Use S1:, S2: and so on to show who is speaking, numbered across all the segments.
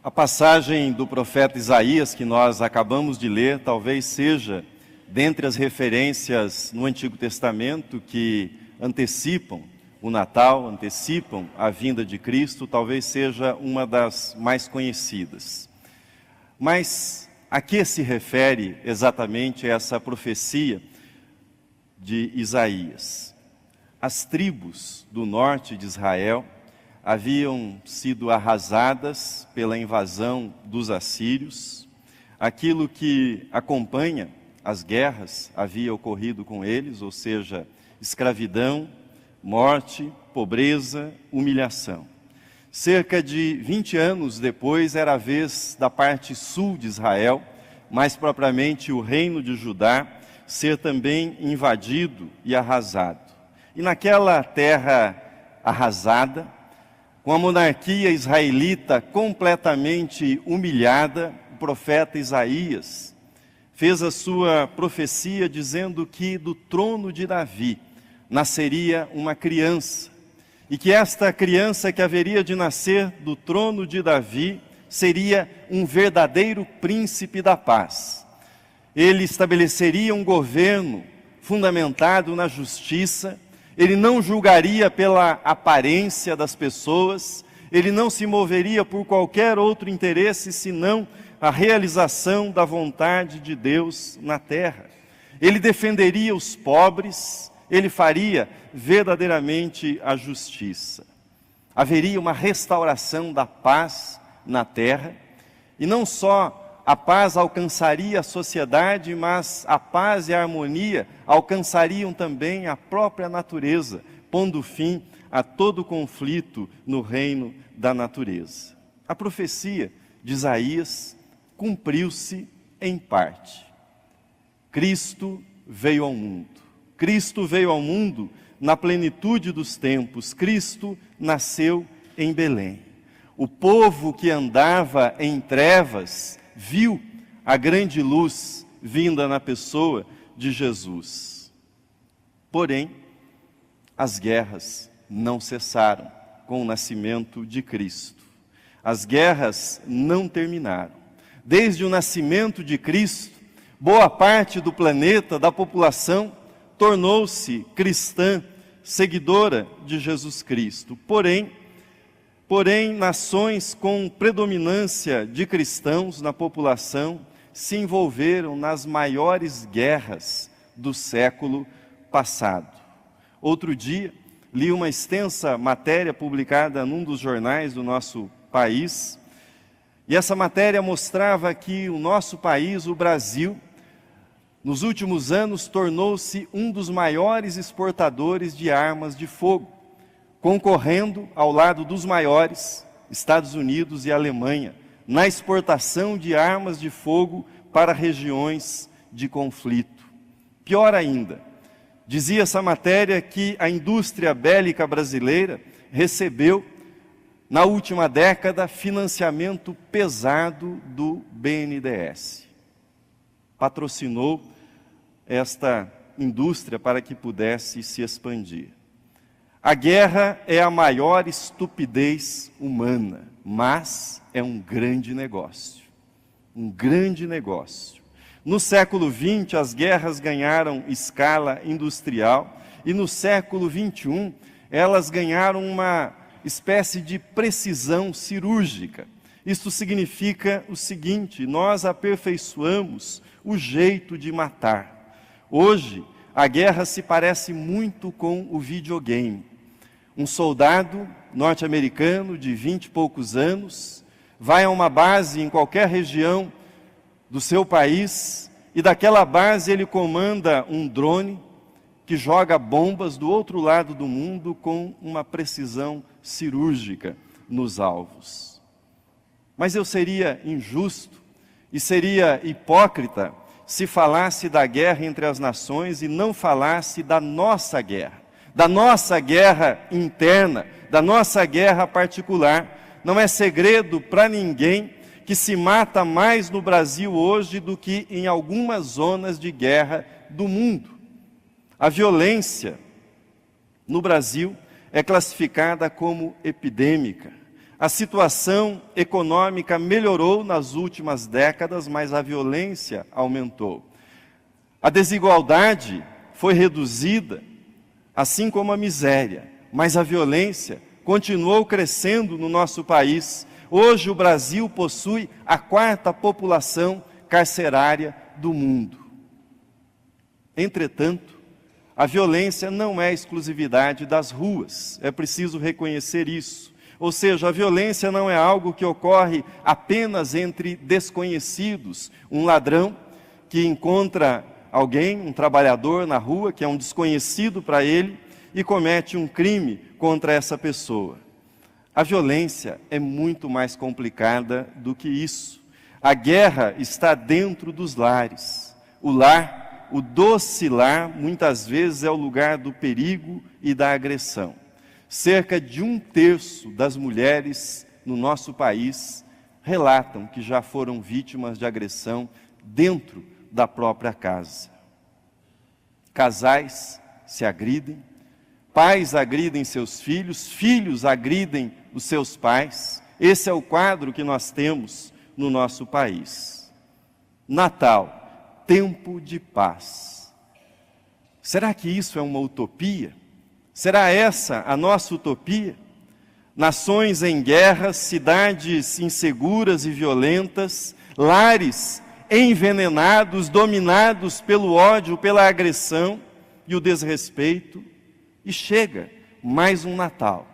S1: A passagem do profeta Isaías que nós acabamos de ler, talvez seja, dentre as referências no Antigo Testamento que antecipam o Natal, antecipam a vinda de Cristo, talvez seja uma das mais conhecidas. Mas a que se refere exatamente essa profecia de Isaías? As tribos do norte de Israel haviam sido arrasadas pela invasão dos assírios. Aquilo que acompanha as guerras havia ocorrido com eles, ou seja, escravidão, morte, pobreza, humilhação. Cerca de 20 anos depois era a vez da parte sul de Israel, mais propriamente o reino de Judá, ser também invadido e arrasado. E naquela terra arrasada, com a monarquia israelita completamente humilhada, o profeta Isaías fez a sua profecia dizendo que do trono de Davi nasceria uma criança, e que esta criança que haveria de nascer do trono de Davi seria um verdadeiro príncipe da paz. Ele estabeleceria um governo fundamentado na justiça. Ele não julgaria pela aparência das pessoas, ele não se moveria por qualquer outro interesse senão a realização da vontade de Deus na terra. Ele defenderia os pobres, ele faria verdadeiramente a justiça. Haveria uma restauração da paz na terra, e não só a paz alcançaria a sociedade, mas a paz e a harmonia alcançariam também a própria natureza, pondo fim a todo conflito no reino da natureza. A profecia de Isaías cumpriu-se em parte. Cristo veio ao mundo. Cristo veio ao mundo na plenitude dos tempos. Cristo nasceu em Belém. O povo que andava em trevas viu a grande luz vinda na pessoa de Jesus. Porém, as guerras não cessaram com o nascimento de Cristo. As guerras não terminaram. Desde o nascimento de Cristo, boa parte do planeta, da população, tornou-se cristã, seguidora de Jesus Cristo. Porém, nações com predominância de cristãos na população se envolveram nas maiores guerras do século passado. Outro dia, li uma extensa matéria publicada num dos jornais do nosso país, e essa matéria mostrava que o nosso país, o Brasil, nos últimos anos tornou-se um dos maiores exportadores de armas de fogo, concorrendo ao lado dos maiores, Estados Unidos e Alemanha, na exportação de armas de fogo para regiões de conflito. Pior ainda, dizia essa matéria que a indústria bélica brasileira recebeu, na última década, financiamento pesado do BNDES. Patrocinou esta indústria para que pudesse se expandir. A guerra é a maior estupidez humana, mas é um grande negócio. Um grande negócio. No século XX, as guerras ganharam escala industrial, e no século XXI, elas ganharam uma espécie de precisão cirúrgica. Isto significa o seguinte: nós aperfeiçoamos o jeito de matar. Hoje, a guerra se parece muito com o videogame. Um soldado norte-americano de 20 e poucos anos vai a uma base em qualquer região do seu país, e daquela base ele comanda um drone que joga bombas do outro lado do mundo com uma precisão cirúrgica nos alvos. Mas eu seria injusto e seria hipócrita se falasse da guerra entre as nações e não falasse da nossa guerra interna, da nossa guerra particular. Não é segredo para ninguém que se mata mais no Brasil hoje do que em algumas zonas de guerra do mundo. A violência no Brasil é classificada como epidêmica. A situação econômica melhorou nas últimas décadas, mas a violência aumentou. A desigualdade foi reduzida, assim como a miséria, mas a violência continuou crescendo no nosso país. Hoje o Brasil possui a 4ª população carcerária do mundo. Entretanto, a violência não é exclusividade das ruas, é preciso reconhecer isso. Ou seja, a violência não é algo que ocorre apenas entre desconhecidos. Um ladrão que encontra alguém, um trabalhador na rua, que é um desconhecido para ele, e comete um crime contra essa pessoa. A violência é muito mais complicada do que isso. A guerra está dentro dos lares. O lar, o doce lar, muitas vezes é o lugar do perigo e da agressão. Cerca de 1/3 das mulheres no nosso país relatam que já foram vítimas de agressão dentro da própria casa. Casais se agridem, pais agridem seus filhos, filhos agridem os seus pais. Esse é o quadro que nós temos no nosso país. Natal, tempo de paz. Será que isso é uma utopia? Será essa a nossa utopia? Nações em guerra, cidades inseguras e violentas, lares envenenados, dominados pelo ódio, pela agressão e o desrespeito. E chega mais um Natal.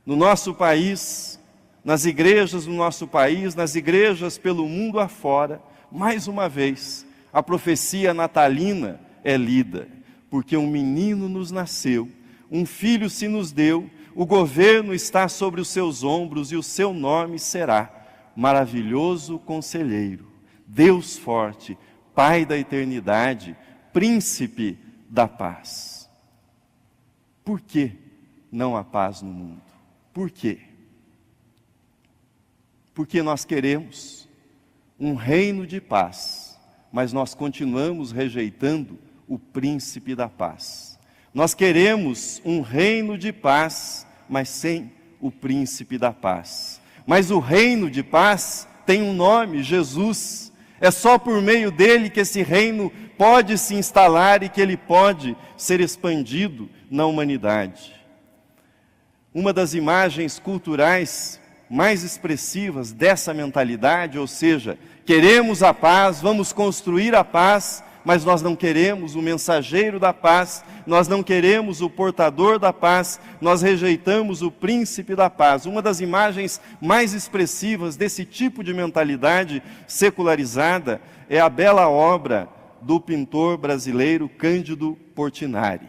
S1: No nosso país, nas igrejas do nosso país, nas igrejas pelo mundo afora, mais uma vez, a profecia natalina é lida. Porque um menino nos nasceu, um filho se nos deu, o governo está sobre os seus ombros e o seu nome será Maravilhoso Conselheiro, Deus Forte, Pai da Eternidade, Príncipe da Paz. Por que não há paz no mundo? Por quê? Porque nós queremos um reino de paz, mas nós continuamos rejeitando o príncipe da paz. Nós queremos um reino de paz, mas sem o príncipe da paz. Mas o reino de paz tem um nome, Jesus. É só por meio dele que esse reino pode se instalar e que ele pode ser expandido na humanidade. Uma das imagens culturais mais expressivas dessa mentalidade, ou seja, queremos a paz, vamos construir a paz, mas nós não queremos o mensageiro da paz, nós não queremos o portador da paz, nós rejeitamos o príncipe da paz. Uma das imagens mais expressivas desse tipo de mentalidade secularizada é a bela obra do pintor brasileiro Cândido Portinari.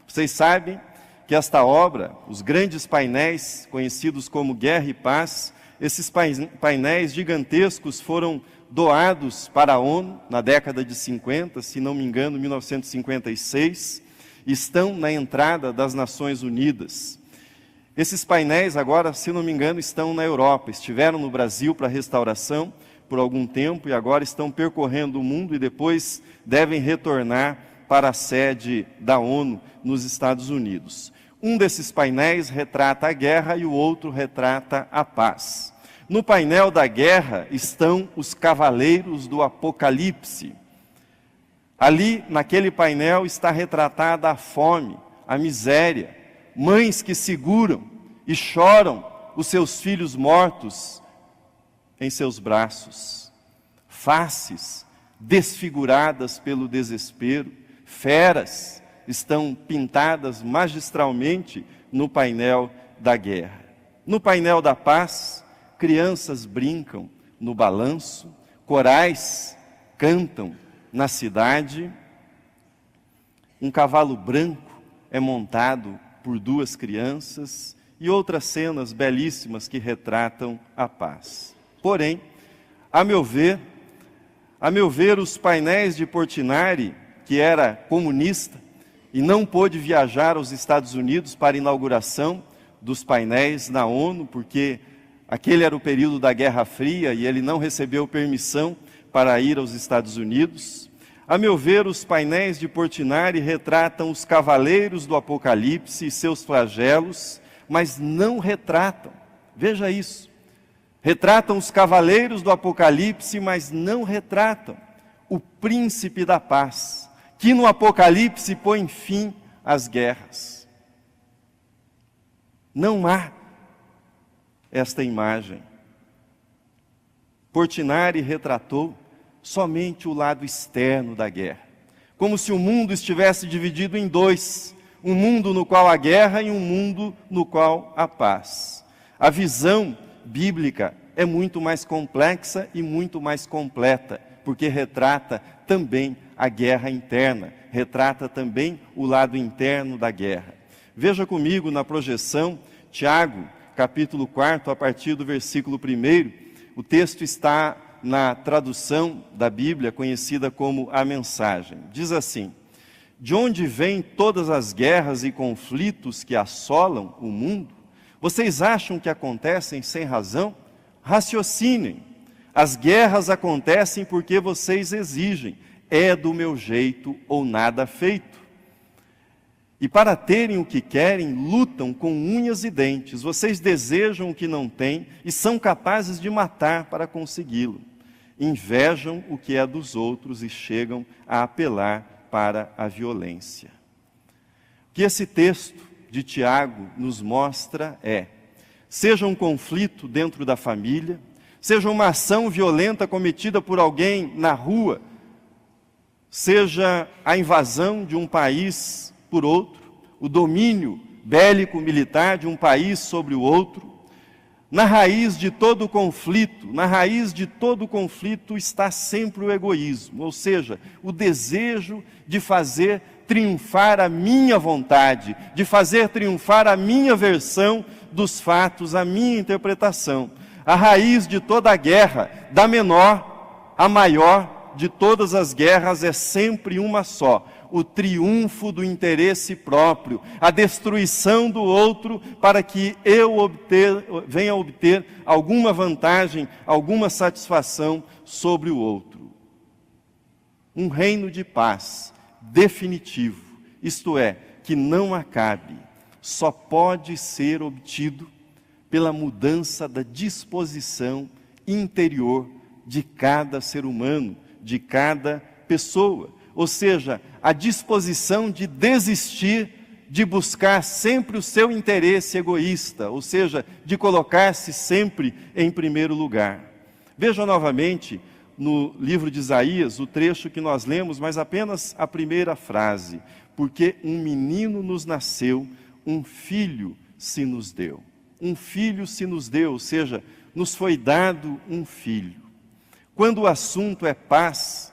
S1: Vocês sabem que esta obra, os grandes painéis conhecidos como Guerra e Paz, esses painéis gigantescos foram doados para a ONU na década de 50, se não me engano, 1956, estão na entrada das Nações Unidas. Esses painéis agora, se não me engano, estão na Europa, estiveram no Brasil para restauração por algum tempo e agora estão percorrendo o mundo e depois devem retornar para a sede da ONU nos Estados Unidos. Um desses painéis retrata a guerra e o outro retrata a paz. No painel da guerra estão os cavaleiros do Apocalipse. Ali, naquele painel, está retratada a fome, a miséria, mães que seguram e choram os seus filhos mortos em seus braços, faces desfiguradas pelo desespero, feras estão pintadas magistralmente no painel da guerra. No painel da paz, crianças brincam no balanço, corais cantam na cidade, um cavalo branco é montado por 2 crianças e outras cenas belíssimas que retratam a paz. Porém, a meu ver, os painéis de Portinari, que era comunista e não pôde viajar aos Estados Unidos para a inauguração dos painéis na ONU, porque aquele era o período da Guerra Fria e ele não recebeu permissão para ir aos Estados Unidos. A meu ver, os painéis de Portinari retratam os cavaleiros do Apocalipse e seus flagelos, mas não retratam Veja isso. Retratam os cavaleiros do Apocalipse, mas não retratam o príncipe da paz, que no Apocalipse põe fim às guerras. Não há esta imagem. Portinari retratou somente o lado externo da guerra, como se o mundo estivesse dividido em dois, um mundo no qual há guerra e um mundo no qual há paz. A visão bíblica é muito mais complexa e muito mais completa, porque retrata também a guerra interna, retrata também o lado interno da guerra. Veja comigo na projeção, Tiago, capítulo 4, a partir do versículo 1, o texto está na tradução da Bíblia, conhecida como a Mensagem. Diz assim: de onde vêm todas as guerras e conflitos que assolam o mundo? Vocês acham que acontecem sem razão? Raciocinem. As guerras acontecem porque vocês exigem. É do meu jeito ou nada feito. E para terem o que querem, lutam com unhas e dentes. Vocês desejam o que não têm e são capazes de matar para consegui-lo. Invejam o que é dos outros e chegam a apelar para a violência. O que esse texto de Tiago nos mostra é: seja um conflito dentro da família, seja uma ação violenta cometida por alguém na rua, seja a invasão de um país por outro, o domínio bélico-militar de um país sobre o outro, na raiz de todo conflito, está sempre o egoísmo, ou seja, o desejo de fazer triunfar a minha vontade, de fazer triunfar a minha versão dos fatos, a minha interpretação. A raiz de toda a guerra, da menor à maior de todas as guerras, é sempre uma só: o triunfo do interesse próprio, a destruição do outro para que eu venha obter alguma vantagem, alguma satisfação sobre o outro. Um reino de paz definitivo, isto é, que não acabe, só pode ser obtido pela mudança da disposição interior de cada ser humano, de cada pessoa. Ou seja, a disposição de desistir de buscar sempre o seu interesse egoísta, ou seja, de colocar-se sempre em primeiro lugar. Veja novamente no livro de Isaías, o trecho que nós lemos, mas apenas a primeira frase: porque um menino nos nasceu, um filho se nos deu. Um filho se nos deu, ou seja, nos foi dado um filho. Quando o assunto é paz,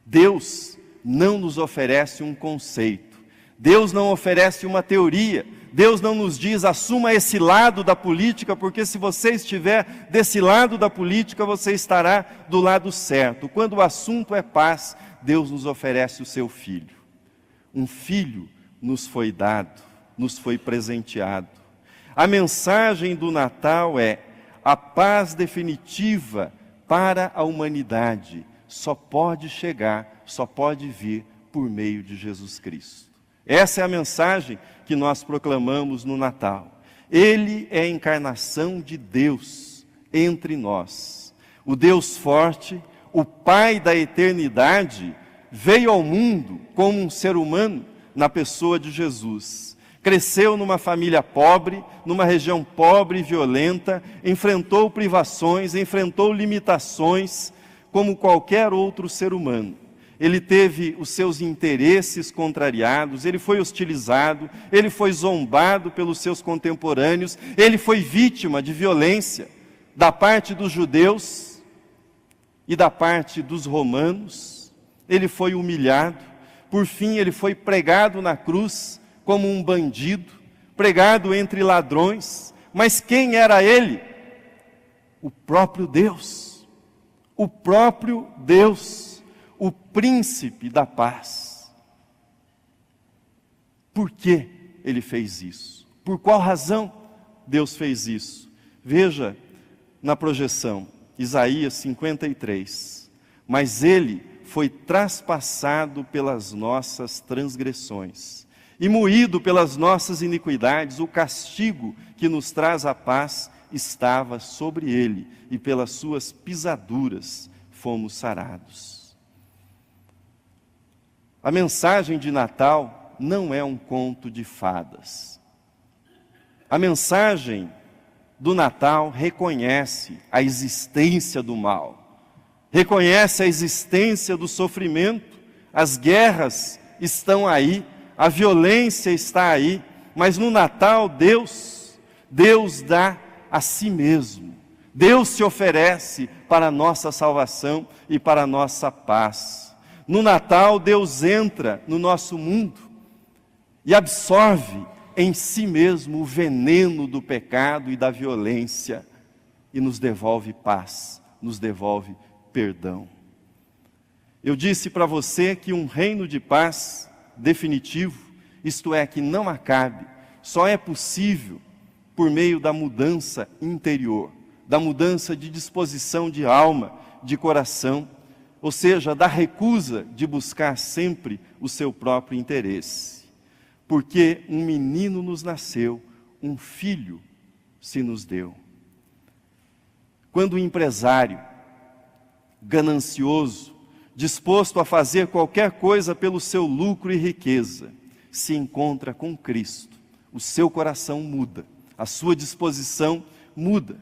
S1: Deus não nos oferece um conceito, Deus não oferece uma teoria, Deus não nos diz: assuma esse lado da política, porque se você estiver desse lado da política, você estará do lado certo. Quando o assunto é paz, Deus nos oferece o seu filho. Um filho nos foi dado, nos foi presenteado. A mensagem do Natal é: a paz definitiva para a humanidade só pode chegar, só pode vir por meio de Jesus Cristo. Essa é a mensagem que nós proclamamos no Natal. Ele é a encarnação de Deus entre nós. O Deus forte, o Pai da eternidade, veio ao mundo como um ser humano na pessoa de Jesus. Cresceu numa família pobre, numa região pobre e violenta, enfrentou privações, enfrentou limitações, como qualquer outro ser humano. Ele teve os seus interesses contrariados, ele foi hostilizado, ele foi zombado pelos seus contemporâneos, ele foi vítima de violência da parte dos judeus e da parte dos romanos. Ele foi humilhado, por fim ele foi pregado na cruz como um bandido, pregado entre ladrões. Mas quem era ele? O próprio Deus, o próprio Deus, o príncipe da paz. Por que ele fez isso? Por qual razão Deus fez isso? Veja na projeção, Isaías 53. Mas ele foi traspassado pelas nossas transgressões e moído pelas nossas iniquidades, o castigo que nos traz a paz estava sobre ele, e pelas suas pisaduras fomos sarados. A mensagem de Natal não é um conto de fadas. A mensagem do Natal reconhece a existência do mal, reconhece a existência do sofrimento, as guerras estão aí, a violência está aí, mas no Natal Deus dá a si mesmo. Deus se oferece para a nossa salvação e para a nossa paz. No Natal Deus entra no nosso mundo e absorve em si mesmo o veneno do pecado e da violência e nos devolve paz, nos devolve perdão. Eu disse para você que um reino de paz definitivo, isto é, que não acabe, só é possível por meio da mudança interior, da mudança de disposição de alma, de coração, ou seja, da recusa de buscar sempre o seu próprio interesse. Porque um menino nos nasceu, um filho se nos deu. Quando o empresário, ganancioso, disposto a fazer qualquer coisa pelo seu lucro e riqueza, se encontra com Cristo, o seu coração muda, a sua disposição muda.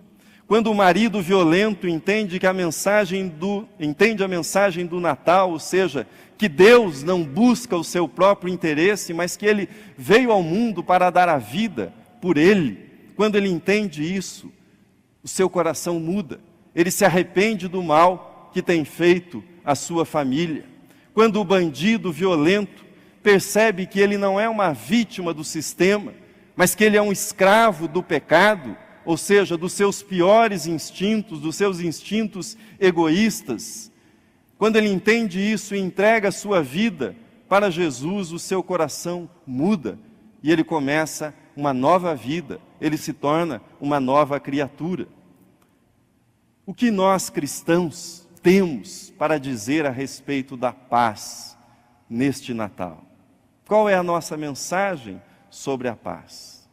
S1: Quando o marido violento entende a mensagem do Natal, ou seja, que Deus não busca o seu próprio interesse, mas que Ele veio ao mundo para dar a vida por ele, quando ele entende isso, o seu coração muda, ele se arrepende do mal que tem feito a sua família. Quando o bandido violento percebe que ele não é uma vítima do sistema, mas que ele é um escravo do pecado, ou seja, dos seus piores instintos, dos seus instintos egoístas, quando ele entende isso e entrega a sua vida para Jesus, o seu coração muda e ele começa uma nova vida, ele se torna uma nova criatura. O que nós cristãos temos para dizer a respeito da paz neste Natal? Qual é a nossa mensagem sobre a paz?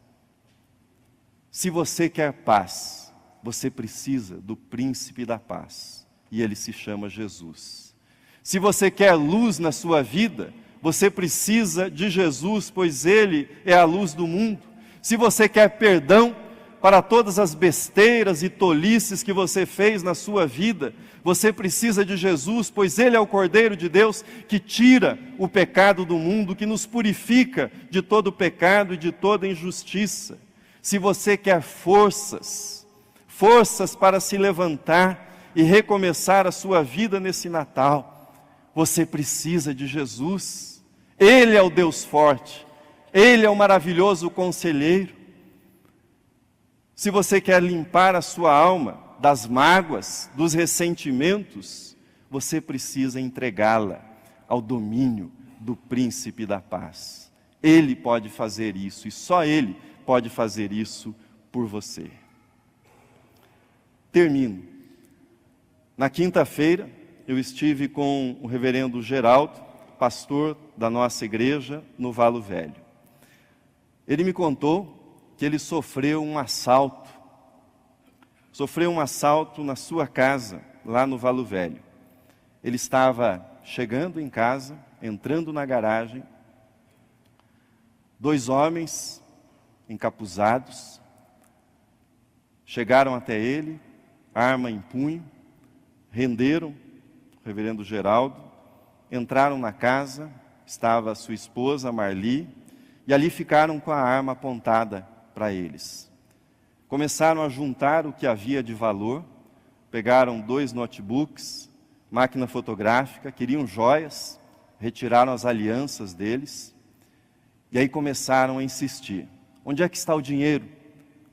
S1: Se você quer paz, você precisa do príncipe da paz, e ele se chama Jesus. Se você quer luz na sua vida, você precisa de Jesus, pois ele é a luz do mundo. Se você quer perdão para todas as besteiras e tolices que você fez na sua vida, você precisa de Jesus, pois ele é o Cordeiro de Deus que tira o pecado do mundo, que nos purifica de todo pecado e de toda injustiça. Se você quer forças para se levantar e recomeçar a sua vida nesse Natal, você precisa de Jesus. Ele é o Deus forte, ele é o maravilhoso conselheiro. Se você quer limpar a sua alma das mágoas, dos ressentimentos, você precisa entregá-la ao domínio do príncipe da paz. Ele pode fazer isso e só ele pode fazer isso por você. Termino. Na quinta-feira, eu estive com o reverendo Geraldo, pastor da nossa igreja no Valo Velho. Ele me contou que ele sofreu um assalto na sua casa, lá no Valo Velho. Ele estava chegando em casa, entrando na garagem, 2 homens encapuzados chegaram até ele, arma em punho, renderam o reverendo Geraldo, entraram na casa, estava a sua esposa Marli, e ali ficaram com a arma apontada para eles. Começaram a juntar o que havia de valor, pegaram 2 notebooks, máquina fotográfica, queriam joias, retiraram as alianças deles, e aí começaram a insistir. Onde é que está o dinheiro?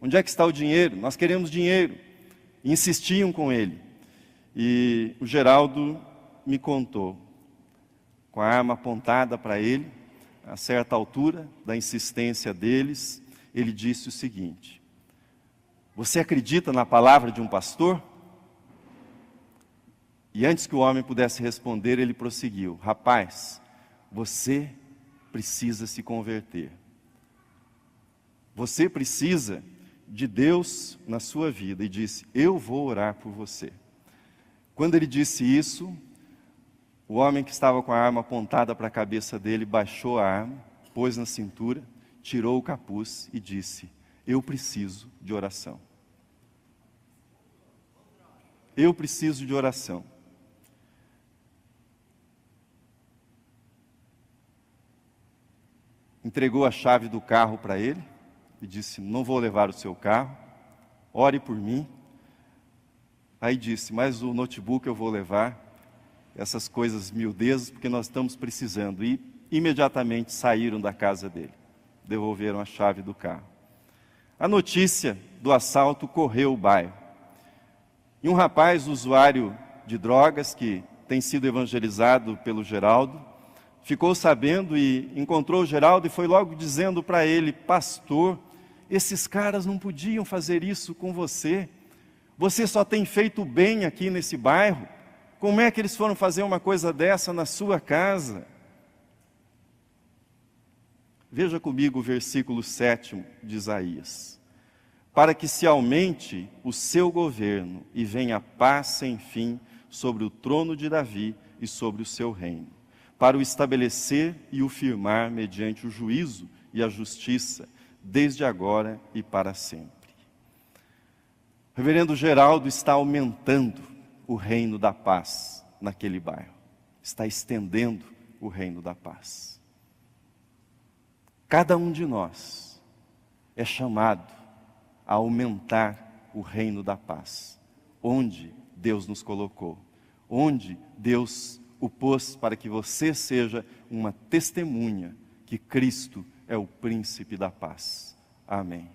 S1: Onde é que está o dinheiro? Nós queremos dinheiro. E insistiam com ele. E o Geraldo me contou, com a arma apontada para ele, a certa altura da insistência deles, ele disse o seguinte: você acredita na palavra de um pastor? E antes que o homem pudesse responder, ele prosseguiu: rapaz, você precisa se converter. Você precisa de Deus na sua vida, e disse: eu vou orar por você. Quando ele disse isso, o homem que estava com a arma apontada para a cabeça dele baixou a arma, pôs na cintura, tirou o capuz e disse: eu preciso de oração. Eu preciso de oração. Entregou a chave do carro para ele e disse: não vou levar o seu carro, ore por mim. Aí disse: mas o notebook eu vou levar, essas coisas miudezas, porque nós estamos precisando. E imediatamente saíram da casa dele, devolveram a chave do carro. A notícia do assalto correu o bairro. E um rapaz, usuário de drogas, que tem sido evangelizado pelo Geraldo, ficou sabendo e encontrou o Geraldo e foi logo dizendo para ele: pastor, esses caras não podiam fazer isso com você. Você só tem feito bem aqui nesse bairro. Como é que eles foram fazer uma coisa dessa na sua casa? Veja comigo o versículo 7 de Isaías. Para que se aumente o seu governo e venha paz sem fim sobre o trono de Davi e sobre o seu reino, para o estabelecer e o firmar mediante o juízo e a justiça, desde agora e para sempre. O reverendo Geraldo está aumentando o reino da paz naquele bairro, está estendendo o reino da paz. Cada um de nós é chamado a aumentar o reino da paz, onde Deus nos colocou, onde Deus o pôs para que você seja uma testemunha que Cristo é o príncipe da paz. Amém.